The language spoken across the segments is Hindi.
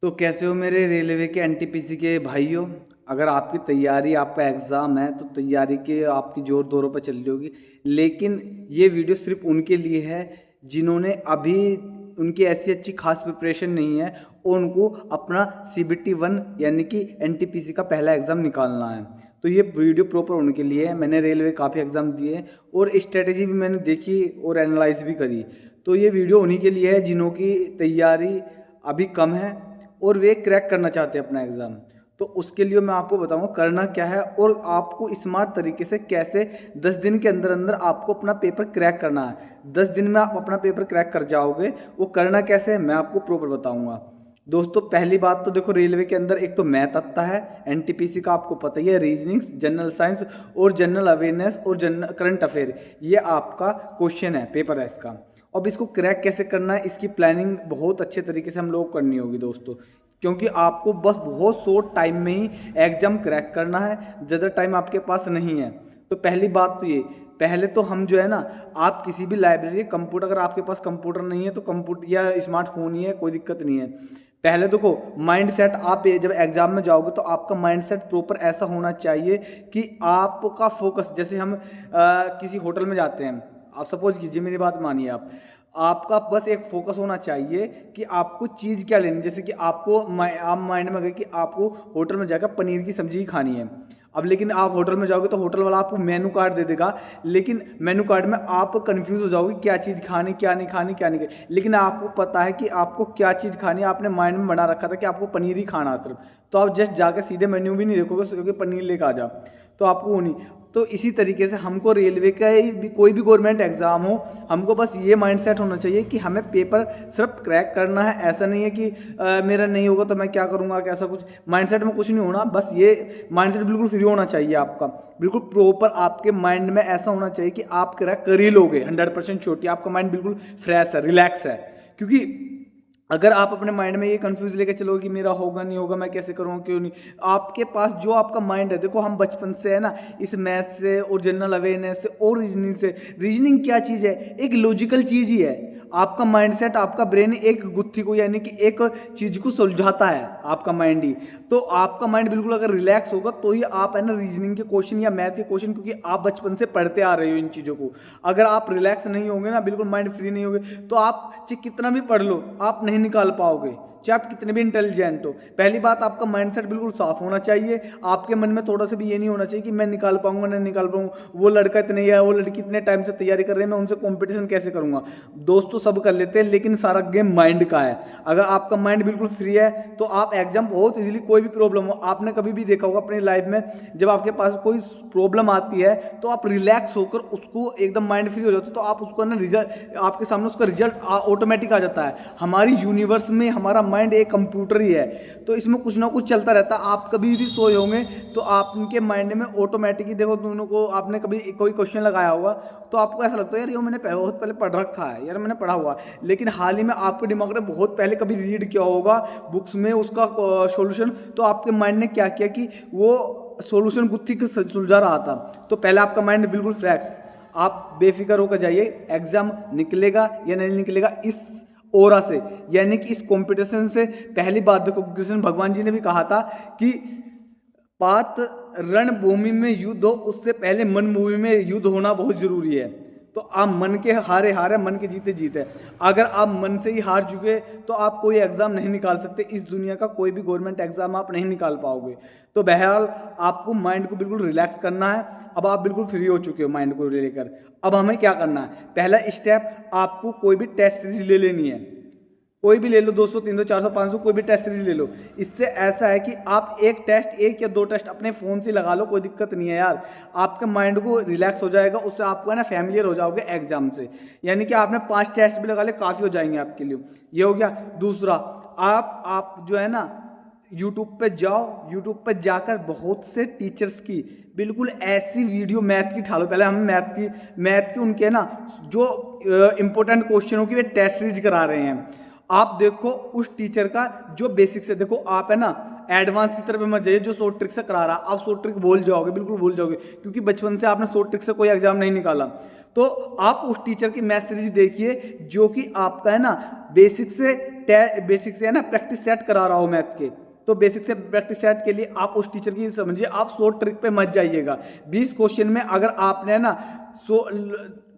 तो कैसे हो मेरे रेलवे के एनटीपीसी के भाइयों। अगर आपकी तैयारी, आपका एग्ज़ाम है तो तैयारी के आपकी जोर दौरों पर चल रही होगी। लेकिन ये वीडियो सिर्फ उनके लिए है जिन्होंने अभी, उनकी ऐसी अच्छी खास प्रिपरेशन नहीं है और उनको अपना सीबीटी 1 यानी कि एनटीपीसी का पहला एग्ज़ाम निकालना है। तो ये वीडियो प्रॉपर उनके लिए है। मैंने रेलवे काफ़ी एग्ज़ाम दिए और स्ट्रेटेजी भी मैंने देखी और एनालाइज भी करी। तो ये वीडियो उन्हीं के लिए है जिन्हों की तैयारी अभी कम है और वे क्रैक करना चाहते हैं अपना एग्ज़ाम। तो उसके लिए मैं आपको बताऊंगा करना क्या है और आपको स्मार्ट तरीके से कैसे 10 दिन के अंदर अंदर आपको अपना पेपर क्रैक करना है। 10 दिन में आप अपना पेपर क्रैक कर जाओगे। वो करना कैसे है मैं आपको प्रॉपर बताऊंगा। दोस्तों, पहली बात तो देखो, रेलवे के अंदर एक तो मैथ आता है, एनटीपीसी का आपको पता ही है, रीजनिंग्स, जनरल साइंस और जनरल अवेयरनेस और जनरल करंट अफेयर, ये आपका क्वेश्चन है, पेपर है इसका। अब इसको क्रैक कैसे करना है, इसकी प्लानिंग बहुत अच्छे तरीके से हम लोग करनी होगी दोस्तों, क्योंकि आपको बस बहुत शॉर्ट टाइम में ही एग्जाम क्रैक करना है, ज़्यादा टाइम आपके पास नहीं है। तो पहली बात तो ये, पहले तो हम जो है ना, आप किसी भी लाइब्रेरी, कंप्यूटर, अगर आपके पास कंप्यूटर नहीं है तो कंप्यूटर या स्मार्टफोन ही है, कोई दिक्कत नहीं है। पहले देखो, माइंड सेट, आप जब एग्जाम में जाओगे तो आपका माइंड सेट प्रॉपर ऐसा होना चाहिए कि आपका फोकस, जैसे हम किसी होटल में जाते हैं, आप सपोज कीजिए, मेरी बात मानिए आपका बस एक फोकस होना चाहिए कि आपको चीज़ क्या लेनी। जैसे कि आपको आप माइंड में गए कि आपको होटल में जाकर पनीर की सब्जी ही खानी है। अब लेकिन आप होटल में जाओगे तो होटल वाला आपको मेनू कार्ड दे देगा, लेकिन मेनू कार्ड में आप कंफ्यूज हो जाओगे क्या चीज़ खानी, क्या नहीं खानी, क्या नहीं खानी। लेकिन आपको पता है कि आपको क्या चीज़ खानी है, आपने माइंड में बना रखा था कि आपको पनीर ही खाना है सिर्फ। तो आप जस्ट जाकर सीधे मेन्यू भी नहीं देखोगे क्योंकि पनीर लेकर आ जा, तो आपको वो नहीं। तो इसी तरीके से हमको रेलवे का भी कोई भी गवर्नमेंट एग्जाम हो, हमको बस ये माइंडसेट होना चाहिए कि हमें पेपर सिर्फ क्रैक करना है। ऐसा नहीं है कि मेरा नहीं होगा तो मैं क्या करूँगा, कैसा कुछ माइंडसेट में कुछ नहीं होना। बस ये माइंडसेट बिल्कुल फ्री होना चाहिए आपका, बिल्कुल प्रॉपर आपके माइंड में ऐसा होना चाहिए कि आप क्रैक कर ही लोगे 100% श्योरिटी। आपका माइंड बिल्कुल फ्रेश है, रिलैक्स है। क्योंकि अगर आप अपने माइंड में ये कंफ्यूज लेके चलोगे कि मेरा होगा नहीं होगा, मैं कैसे करूँगा, क्यों नहीं, आपके पास जो आपका माइंड है, देखो हम बचपन से है ना, इस मैथ से और जनरल अवेयरनेस से और रीजनिंग से, रीजनिंग क्या चीज़ है, एक लॉजिकल चीज़ ही है। आपका माइंडसेट, आपका ब्रेन एक गुत्थी को, यानी कि एक चीज को सुलझाता है, आपका माइंड ही। तो आपका माइंड बिल्कुल अगर रिलैक्स होगा तो ही आप है ना रीजनिंग के क्वेश्चन या मैथ के क्वेश्चन, क्योंकि आप बचपन से पढ़ते आ रहे हो इन चीज़ों को। अगर आप रिलैक्स नहीं होंगे ना, बिल्कुल माइंड फ्री नहीं होगे, तो आप चाहे कितना भी पढ़ लो आप नहीं निकाल पाओगे, चाहे आप कितने भी इंटेलिजेंट हो। पहली बात, आपका माइंडसेट बिल्कुल साफ होना चाहिए। आपके मन में थोड़ा सा भी ये नहीं होना चाहिए कि मैं निकाल पाऊंगा नहीं निकाल पाऊंगा, वो लड़का इतने या वो लड़की इतने टाइम से तैयारी कर रहे हैं, मैं उनसे कंपटीशन कैसे करूंगा। दोस्तों, सब कर लेते हैं, लेकिन सारा गेम माइंड का है। अगर आपका माइंड बिल्कुल फ्री है तो आप एग्जाम बहुत इजीली, कोई भी प्रॉब्लम हो, आपने कभी भी देखा होगा अपनी लाइफ में, जब आपके पास कोई प्रॉब्लम आती है तो आप रिलैक्स होकर उसको एकदम माइंड फ्री हो जाते हो, तो आप उसको ना रिजल्ट, आपके सामने उसका रिजल्ट ऑटोमेटिक आ जाता है। हमारी यूनिवर्स में हमारा माइंड एक कंप्यूटर ही है, तो इसमें कुछ ना कुछ चलता रहता है। आप कभी भी सोए होंगे तो आपके माइंड में ऑटोमेटिक ही, देखो दोनों को, आपने कभी कोई क्वेश्चन लगाया होगा तो आपको ऐसा लगता है यार ये मैंने बहुत पहले पढ़ रखा है, यार मैंने पढ़ा हुआ, लेकिन हाल ही में आपके दिमाग ने बहुत पहले कभी रीड किया होगा बुक्स में उसका सॉल्यूशन, तो आपके माइंड ने क्या किया कि वो सॉल्यूशन गुत्थी को सुलझा रहा था। तो पहले आपका माइंड बिल्कुल फ्रेश, आप बेफिक्र होकर जाइए, एग्जाम निकलेगा या नहीं निकलेगा इस ओरा से, यानी कि इस कंपटीशन से। पहली बात देखो, कृष्ण भगवान जी ने भी कहा था कि पात रणभूमि में युद्ध हो, उससे पहले मन भूमि में युद्ध होना बहुत जरूरी है। तो आप मन के हारे हारे, मन के जीते जीते। अगर आप मन से ही हार चुके तो आप कोई एग्जाम नहीं निकाल सकते, इस दुनिया का कोई भी गवर्नमेंट एग्जाम आप नहीं निकाल पाओगे। तो बहरहाल आपको माइंड को बिल्कुल रिलैक्स करना है। अब आप बिल्कुल फ्री हो चुके हो माइंड को लेकर, अब हमें क्या करना है, पहला स्टेप, आपको कोई भी टेस्ट सीरीज ले लेनी है, कोई भी ले लो, 200 300 400 500, कोई भी टेस्ट सीरीज ले लो। इससे ऐसा है कि आप एक टेस्ट, एक या दो टेस्ट अपने फ़ोन से लगा लो, कोई दिक्कत नहीं है यार, आपके माइंड को रिलैक्स हो जाएगा, उससे आपको है ना फैमिलियर हो जाओगे एग्जाम से। यानी कि आपने 5 टेस्ट भी लगा ले, काफ़ी हो जाएंगे आपके लिए। ये हो गया। दूसरा, आप जो है ना यूट्यूब पे जाओ, यूट्यूब पे जाकर बहुत से टीचर्स की बिल्कुल ऐसी वीडियो मैथ की ठालो। पहले हम मैथ की उनके ना जो इंपॉर्टेंट क्वेश्चनों की वे टेस्ट सीरीज करा रहे हैं। आप देखो उस टीचर का जो बेसिक से, देखो आप है ना एडवांस की तरफ मत जाइए, जो शॉर्ट ट्रिक से करा रहा, आप शॉर्ट ट्रिक भूल जाओगे, बिल्कुल भूल जाओगे, क्योंकि बचपन से आपने शॉर्ट ट्रिक से कोई एग्जाम नहीं निकाला। तो आप उस टीचर की मैथ सीरीज देखिए जो कि आपका है ना बेसिक से है ना प्रैक्टिस सेट करा रहा हो मैथ के। तो बेसिक से प्रैक्टिस सेट के लिए आप उस टीचर की समझिए, आप शॉर्ट ट्रिक पे मत जाइएगा। 20 क्वेश्चन में अगर आपने ना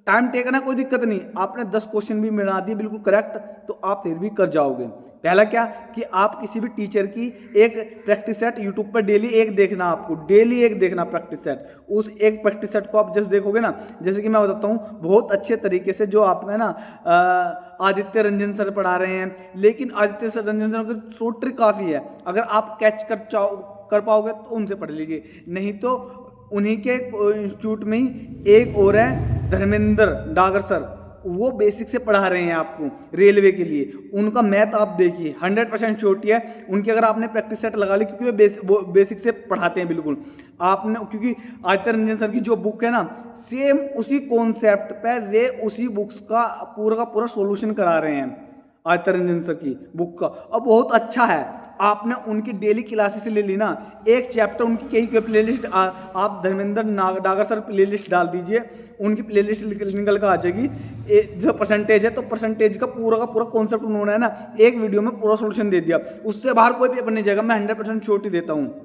टाइम टेकन है, कोई दिक्कत नहीं, आपने 10 क्वेश्चन भी बना दिए बिल्कुल करेक्ट, तो आप फिर भी कर जाओगे। पहला क्या कि आप किसी भी टीचर की एक प्रैक्टिस सेट यूट्यूब पर डेली एक देखना, आपको डेली एक देखना प्रैक्टिस सेट। उस एक प्रैक्टिस सेट को आप जैसे देखोगे ना, जैसे कि मैं बताता हूँ बहुत अच्छे तरीके से जो आप है ना आदित्य रंजन सर पढ़ा रहे हैं, लेकिन आदित्य रंजन सर की शॉर्ट ट्रिक काफ़ी है। अगर आप कैच कर पाओगे तो उनसे पढ़ लीजिए, नहीं तो उन्हीं के इंस्टीट्यूट में ही एक और है धर्मेंद्र डागर सर, वो बेसिक से पढ़ा रहे हैं आपको रेलवे के लिए। उनका मैथ आप देखिए 100% श्योरिटी है उनकी, अगर आपने प्रैक्टिस सेट लगा ली, क्योंकि वो बेसिक से पढ़ाते हैं बिल्कुल आपने। क्योंकि आदित्य रंजन सर की जो बुक है ना, सेम उसी कॉन्सेप्ट पे वे उसी बुक्स का पूरा सॉल्यूशन करा रहे हैं आदित्य रंजन सर की बुक का, और बहुत अच्छा है। आपने उनकी डेली क्लासेस ले ली ना, एक चैप्टर उनकी कई प्लेलिस्ट आप धर्मेंद्र डागर सर प्लेलिस्ट डाल दीजिए, उनकी प्लेलिस्ट निकल कर आ जाएगी। जो परसेंटेज है, तो परसेंटेज का पूरा कॉन्सेप्ट उन्होंने है ना एक वीडियो में पूरा सोल्यूशन दे दिया, उससे बाहर कोई पेपर नहीं जाएगा, मैं 100% श्योरिटी देता हूँ।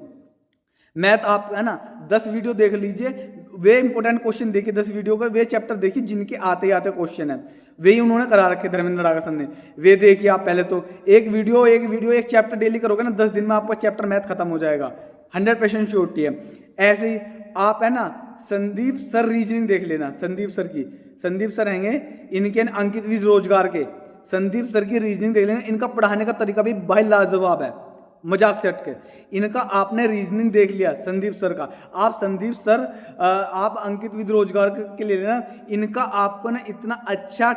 मैथ आप है ना 10 वीडियो देख लीजिए, वे इंपॉर्टेंट क्वेश्चन देखिए 10 वीडियो का, वे चैप्टर देखिए जिनके आते क्वेश्चन है, वे ही उन्होंने करा रखे धर्मेंद्र डागर सर ने। वे देखिए आप पहले तो एक चैप्टर डेली करोगे ना, 10 दिन में आपका चैप्टर मैथ खत्म हो जाएगा, 100% श्योरिटी है। ऐसे ही आप है ना संदीप सर रीजनिंग देख लेना, संदीप सर हैंगे इनके अंकित विज रोजगार के, संदीप सर की रीजनिंग देख लेना। इनका पढ़ाने का तरीका भी भाई लाजवाब है, मजाक से हट के। इनका आपने रीजनिंग देख लिया संदीप सर का, आप संदीप सर आप अंकित विद रोजगार के लिए लेना, इनका आपको ना इतना अच्छा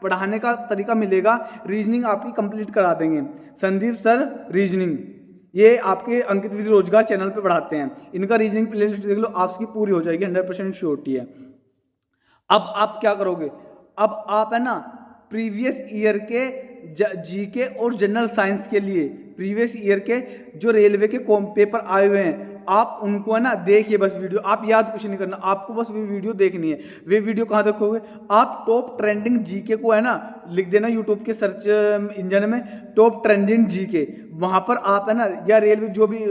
पढ़ाने का तरीका मिलेगा, रीजनिंग आपकी कंप्लीट करा देंगे संदीप सर रीजनिंग। ये आपके अंकित विद रोजगार चैनल पे पढ़ाते हैं, इनका रीजनिंग प्लेलिस्ट देख लो, आपकी पूरी हो जाएगी, 100% श्योरिटी है। अब आप क्या करोगे, अब आप है ना प्रीवियस ईयर के जीके और जनरल साइंस के लिए प्रीवियस ईयर के जो रेलवे के पेपर आए हुए हैं, आप उनको है ना देखिए बस वीडियो, आप याद कुछ नहीं करना, आपको बस वीडियो देखनी है। वे वीडियो कहाँ देखोगे, आप टॉप ट्रेंडिंग जीके को है ना लिख देना यूट्यूब के सर्च इंजन में, टॉप ट्रेंडिंग जीके, वहाँ पर आप है ना या रेलवे जो भी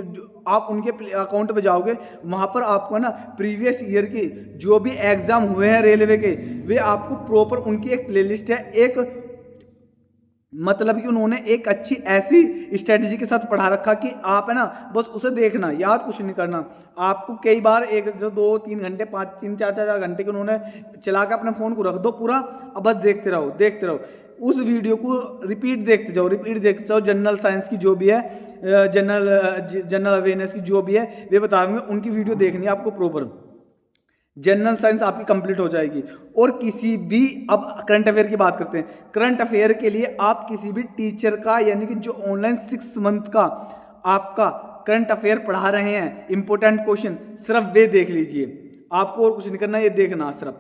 आप उनके अकाउंट पे जाओगे, वहाँ पर आपको है ना प्रीवियस ईयर की जो भी एग्जाम हुए हैं रेलवे के, वे आपको प्रॉपर उनकी एक प्लेलिस्ट है, एक मतलब कि उन्होंने एक अच्छी ऐसी स्ट्रेटजी के साथ पढ़ा रखा कि आप है ना बस उसे देखना, याद कुछ नहीं करना। आपको कई बार एक जो 2-3 घंटे 4 घंटे के उन्होंने चला के अपने फ़ोन को रख दो पूरा, अब बस देखते रहो उस वीडियो को रिपीट देखते जाओ। जनरल साइंस की जो भी है, जनरल अवेयरनेस की जो भी है, वे बताएंगे, उनकी वीडियो देखनी है आपको प्रॉपर, जनरल साइंस आपकी कंप्लीट हो जाएगी। और किसी भी, अब करंट अफेयर की बात करते हैं, करंट अफेयर के लिए आप किसी भी टीचर का यानी कि जो ऑनलाइन 6 मंथ का आपका करंट अफेयर पढ़ा रहे हैं, इंपॉर्टेंट क्वेश्चन सिर्फ वे देख लीजिए, आपको और कुछ नहीं करना, ये देखना सिर्फ।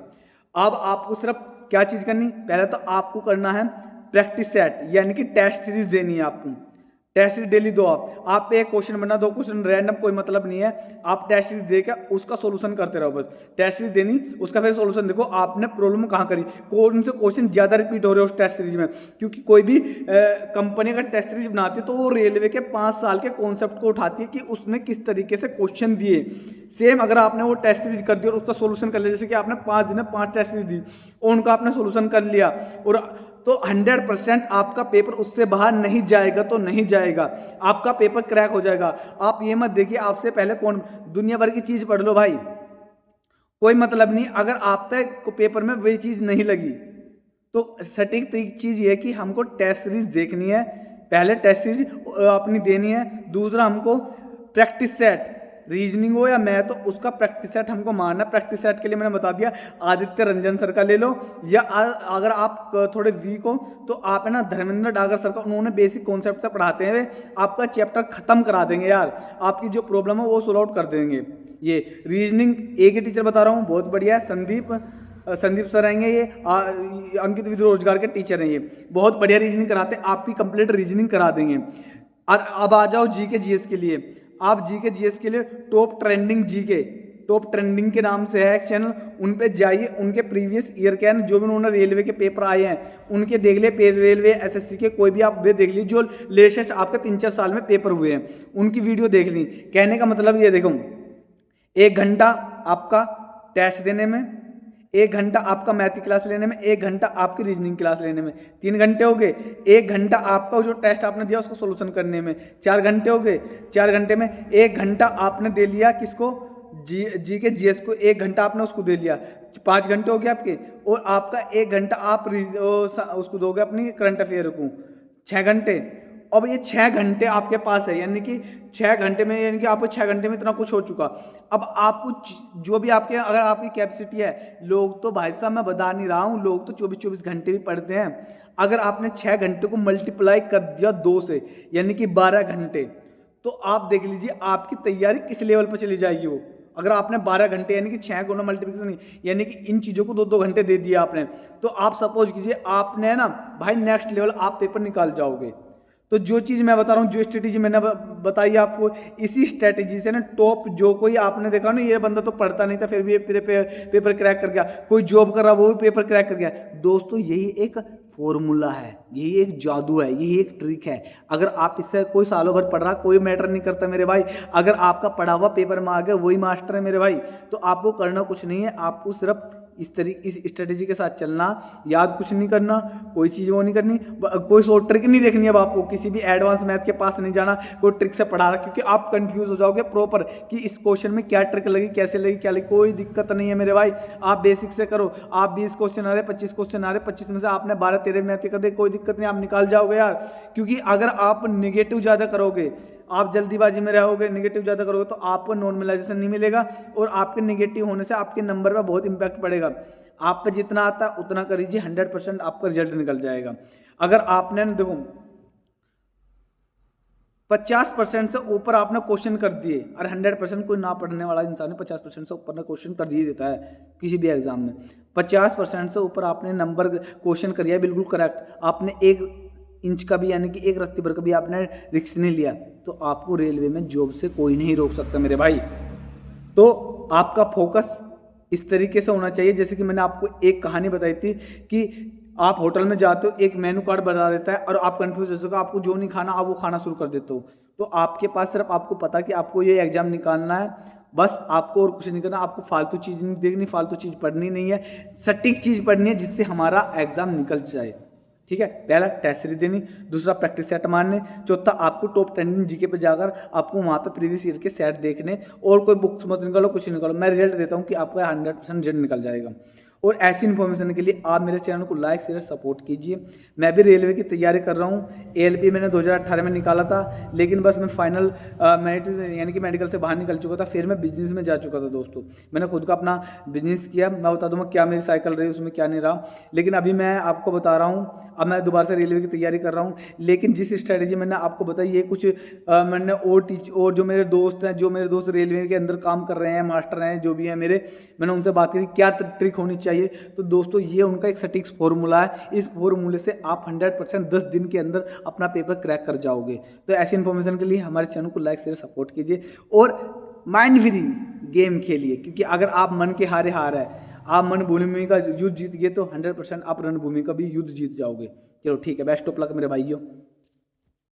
अब आपको सिर्फ क्या चीज़ करनी, पहले तो आपको करना है प्रैक्टिस सेट, यानी कि टेस्ट सीरीज देनी है आपको, टेस्ट सीरीज डेली दो। आप एक क्वेश्चन बना, 2 क्वेश्चन रैंडम, कोई मतलब नहीं है, आप टेस्ट सीरीज देकर उसका सॉल्यूशन करते रहो बस। टेस्ट सीरीज देनी, उसका फिर सॉल्यूशन देखो आपने प्रॉब्लम कहाँ करी, कौन से क्वेश्चन ज़्यादा रिपीट हो रहे हो उस टेस्ट सीरीज में। क्योंकि कोई भी कंपनी का टेस्ट सीरीज बनाती है तो वो रेलवे के 5 साल के कॉन्सेप्ट को उठाती है कि उसने किस तरीके से क्वेश्चन दिए। सेम अगर आपने वो टेस्ट सीरीज कर दिया और उसका सोल्यूशन कर लिया, जैसे कि आपने 5 दिन में 5 टेस्ट सीरीज दी और उनका आपने सोल्यूशन कर लिया, और तो 100% आपका पेपर उससे बाहर नहीं जाएगा, तो नहीं जाएगा, आपका पेपर क्रैक हो जाएगा। आप ये मत देखिए आपसे पहले कौन, दुनिया भर की चीज़ पढ़ लो भाई, कोई मतलब नहीं। अगर आपके पेपर में वही चीज़ नहीं लगी तो सटीक चीज़ ये कि हमको टेस्ट सीरीज देखनी है, पहले टेस्ट सीरीज अपनी देनी है, दूसरा हमको प्रैक्टिस सेट, रीजनिंग हो या मैथ हो, उसका प्रैक्टिस सेट हमको मारना। प्रैक्टिस सेट के लिए मैंने बता दिया आदित्य रंजन सर का ले लो, या अगर आप थोड़े वीक हो तो आप है ना धर्मेंद्र डागर सर का, उन्होंने बेसिक कॉन्सेप्ट से पढ़ाते हैं, वे आपका चैप्टर खत्म करा देंगे यार, आपकी जो प्रॉब्लम है वो सोल्व आउट कर देंगे। ये रीजनिंग एक ही टीचर बता रहा हूँ, बहुत बढ़िया है, संदीप सर आएंगे, ये अंकित विद रोजगार के टीचर हैं, ये बहुत बढ़िया रीजनिंग कराते हैं, आपकी कंप्लीट रीजनिंग करा देंगे। और अब आ जाओ जीके जीएस के लिए, आप जीके जीएस के लिए top trending GK top trending के नाम से है एक चैनल, उन पे जाइए, उनके प्रीवियस ईयर के जो भी उन्होंने रेलवे के पेपर आए हैं उनके देख लिए, रेलवे एसएससी के कोई भी आप वे देख लीजिए जो लेटेस्ट आपके 3-4 साल में पेपर हुए हैं उनकी वीडियो देख ली। कहने का मतलब ये देखो, 1 घंटा आपका टेस्ट देने में, 1 घंटा आपका मैथ की क्लास लेने में, 1 घंटा आपकी रीजनिंग क्लास लेने में, 3 घंटे हो गए। 1 घंटा आपका जो टेस्ट आपने दिया उसको सोल्यूशन करने में, 4 घंटे हो गए। 4 घंटे में 1 घंटा आपने दे लिया किसको, जी के जीएस को 1 घंटा आपने उसको दे लिया, 5 घंटे हो गए आपके। और आपका 1 घंटा आप उसको दोगे अपनी करंट अफेयर को, 6 घंटे। अब ये 6 घंटे आपके पास है, यानी कि 6 घंटे में, यानी कि आपको 6 घंटे में इतना कुछ हो चुका। अब आपको जो भी आपके, अगर आपकी कैपेसिटी है, लोग तो भाई साहब मैं बता नहीं रहा हूँ, लोग तो 24-24 घंटे भी पढ़ते हैं। अगर आपने 6 घंटे को मल्टीप्लाई कर दिया 2 से, यानी कि 12 घंटे, तो आप देख लीजिए आपकी तैयारी किस लेवल पर चली जाएगी वो। अगर आपने 12 घंटे यानी कि 6 गुना मल्टीप्लिकेशन यानी कि इन चीज़ों को 2-2 घंटे दे दिए आपने, तो आप सपोज कीजिए आपने ना भाई नेक्स्ट लेवल आप पेपर निकाल जाओगे। तो जो चीज़ मैं बता रहा हूँ, जो स्ट्रेटेजी मैंने बताई आपको, इसी स्ट्रेटेजी से ना टॉप जो कोई आपने देखा ना, ये बंदा तो पढ़ता नहीं था फिर भी पेपर क्रैक कर गया, कोई जॉब कर रहा वो भी पेपर क्रैक कर गया। दोस्तों यही एक फॉर्मूला है, यही एक जादू है, यही एक ट्रिक है। अगर आप इससे कोई सालों भर पढ़ रहा, कोई मैटर नहीं करता मेरे भाई। अगर आपका पढ़ा हुआ पेपर में आ गया वही मास्टर है मेरे भाई, तो आपको करना कुछ नहीं है, आपको सिर्फ इस स्ट्रेटेजी के साथ चलना, याद कुछ नहीं करना, कोई चीज़ वो नहीं करनी, कोई शॉर्ट ट्रिक नहीं देखनी है आपको, किसी भी एडवांस मैथ के पास नहीं जाना, कोई ट्रिक से पढ़ा रहा, क्योंकि आप कंफ्यूज हो जाओगे प्रॉपर कि इस क्वेश्चन में क्या ट्रिक लगी, कैसे लगी, क्या लगी। कोई दिक्कत नहीं है मेरे भाई, आप बेसिक से करो। आप 20 क्वेश्चन आ रहे, 25 क्वेश्चन आ रहे, 25 में से आपने 12-13 मैथ कर दे, कोई दिक्कत नहीं, आप निकाल जाओगे यार। क्योंकि अगर आप निगेटिव ज़्यादा करोगे, आप जल्दीबाजी में रहोगे, नेगेटिव ज़्यादा करोगे, तो आपको नॉर्मलाइजेशन नहीं मिलेगा, और आपके नेगेटिव होने से आपके नंबर पर बहुत इंपैक्ट पड़ेगा। आप पे जितना आता है उतना करीजिए, 100% आपका रिजल्ट निकल जाएगा। अगर आपने देखो 50% से ऊपर आपने क्वेश्चन कर दिए, और 100% कोई ना पढ़ने वाला इंसान 50% से ऊपर क्वेश्चन कर दिए देता है किसी भी एग्जाम में। 50% से ऊपर आपने नंबर क्वेश्चन कर दिया बिल्कुल करेक्ट, आपने 1 इंच का भी यानी कि 1 रत्ती भर का भी आपने रिस्क नहीं लिया, तो आपको रेलवे में जॉब से कोई नहीं रोक सकता मेरे भाई। तो आपका फोकस इस तरीके से होना चाहिए, जैसे कि मैंने आपको एक कहानी बताई थी कि आप होटल में जाते हो, एक मेनू कार्ड बता देता है और आप कंफ्यूज हो जाओगे, आपको जो नहीं खाना आप वो खाना शुरू कर देते हो। तो आपके पास सिर्फ आपको पता कि आपको ये एग्जाम निकालना है, बस आपको और कुछ नहीं करना, आपको फालतू चीज़ नहीं देखनी, फालतू चीज़ पढ़नी नहीं है, सटीक चीज़ पढ़नी है जिससे हमारा एग्जाम निकल जाए। ठीक है, पहला टेस्ट सीरीज देनी, दूसरा प्रैक्टिस सेट मारने, चौथा आपको टॉप ट्रेंडिंग जीके पे जाकर आपको वहाँ पे प्रीवियस ईयर के सेट देखने, और कोई बुक्स मत निकालो, कुछ निकालो। मैं रिजल्ट देता हूँ कि आपका 100% रिजल्ट निकल जाएगा। और ऐसी इन्फॉर्मेशन के लिए आप मेरे चैनल को लाइक शेयर सपोर्ट कीजिए। मैं भी रेलवे की तैयारी कर रहा हूँ, एएलपी मैंने 2018 में निकाला था, लेकिन बस मैं फाइनल यानी कि मेडिकल से बाहर निकल चुका था, फिर मैं बिजनेस में जा चुका था। दोस्तों मैंने खुद का अपना बिजनेस किया, मैं बता दूँगा क्या मेरी साइकिल रही उसमें क्या नहीं रहा, लेकिन अभी मैं आपको बता रहा हूँ, अब मैं दोबारा से रेलवे की तैयारी कर रहा हूँ। लेकिन जिस स्ट्रैटेजी मैंने आपको बताई, ये कुछ मैंने और जो मेरे दोस्त हैं, जो मेरे दोस्त रेलवे के अंदर काम कर रहे हैं, मास्टर हैं, जो भी हैं मेरे, मैंने उनसे बात करी क्या ट्रिक होनी चाहिए। तो दोस्तों ये उनका एक सटीक फॉर्मूला है, इस फॉर्मूले से आप 100% 10 दिन के अंदर अपना पेपर क्रैक कर जाओगे। तो ऐसी इन्फॉर्मेशन के लिए हमारे चैनल को लाइक शेयर सपोर्ट कीजिए, और माइंड फ्री गेम खेलिए, क्योंकि अगर आप मन के हारे हार है, आप मन भूमि का युद्ध जीत गए, तो 100% आप रणभूमि का भी युद्ध जीत जाओगे। चलो ठीक है, बेस्ट ऑफ लक मेरे भाइयों।